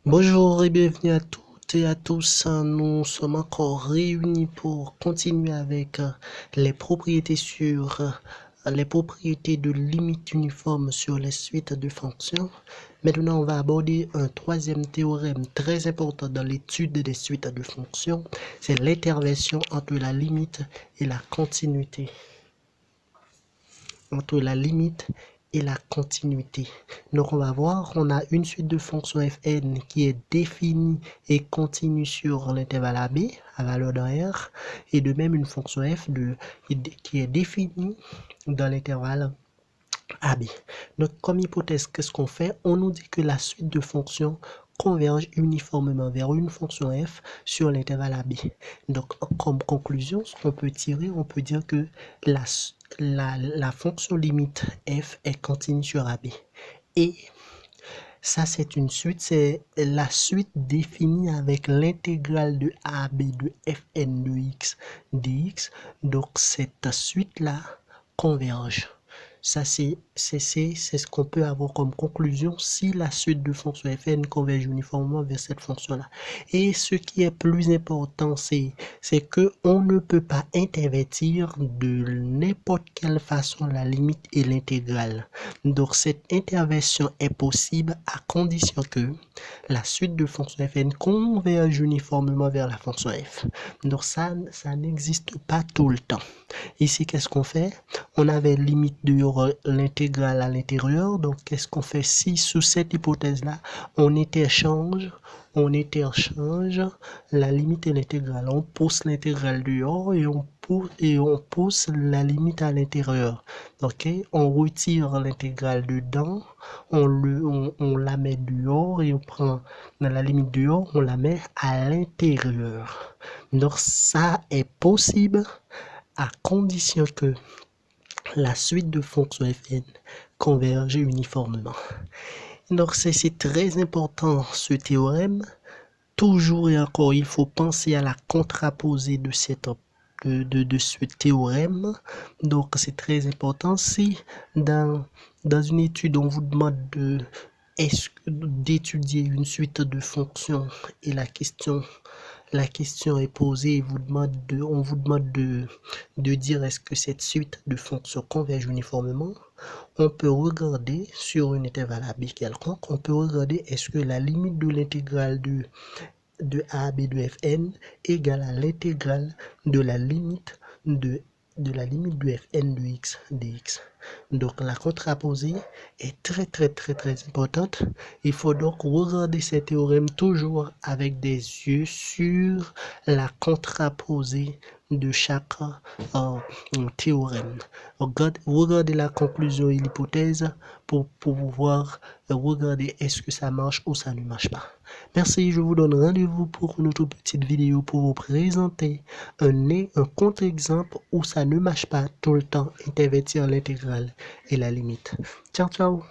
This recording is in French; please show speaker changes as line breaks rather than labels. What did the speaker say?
Bonjour et bienvenue à toutes et à tous. Nous sommes encore réunis pour continuer avec les propriétés les propriétés de limite uniforme sur les suites de fonctions. Maintenant, on va aborder un troisième théorème très important dans l'étude des suites de fonctions. C'est l'intervention entre la limite et la continuité. Entre la limite et la continuité. Donc on va voir, on a une suite de fonctions fn qui est définie et continue sur l'intervalle AB à valeur de R, et de même une fonction f qui est définie dans l'intervalle AB. Donc comme hypothèse, qu'est-ce qu'on fait? On nous dit que la suite de fonctions converge uniformément vers une fonction f sur l'intervalle AB. Donc comme conclusion, ce qu'on peut tirer, on peut dire que la fonction limite f est continue sur AB. Et ça, c'est une suite, c'est la suite définie avec l'intégrale de AB de fn de x dx. Donc cette suite-là converge. Ça, c'est ce qu'on peut avoir comme conclusion si la suite de fonctions fn converge uniformément vers cette fonction-là. Et ce qui est plus important, c'est que on ne peut pas intervertir de n'importe quelle façon la limite et l'intégrale. Donc, cette interversion est possible à condition que la suite de fonctions fn converge uniformément vers la fonction f. Donc, ça n'existe pas tout le temps. Ici, qu'est-ce qu'on fait? On avait limite de l'intégrale à l'intérieur. Donc, qu'est-ce qu'on fait si, sous cette hypothèse-là, on interchange la limite et l'intégrale? On pousse l'intégrale dehors et on pousse la limite à l'intérieur. Ok? On retire l'intégrale dedans, on la met dehors et on prend la limite dehors, on la met à l'intérieur. Donc, ça est possible à condition que la suite de fonctions fn converge uniformément. Donc c'est très important ce théorème. Toujours et encore, il faut penser à la contraposée de ce théorème. Donc c'est très important. Si dans une étude on vous demande d'étudier une suite de fonctions et la question est posée, on vous demande de dire est-ce que cette suite de fonctions converge uniformément. On peut regarder sur une intervalle AB quelconque, on peut regarder est-ce que la limite de l'intégrale de AB de Fn égale à l'intégrale de la limite de fn de x dx. Donc la contraposée est très importante. Il faut donc regarder ces théorèmes toujours avec des yeux sur la contraposée de chaque théorème. Regardez la conclusion et l'hypothèse pour pouvoir regarder est-ce que ça marche ou ça ne marche pas. Merci, je vous donne rendez-vous pour une autre petite vidéo pour vous présenter un contre-exemple où ça ne marche pas tout le temps, intervertir l'intégrale et la limite. Ciao, ciao!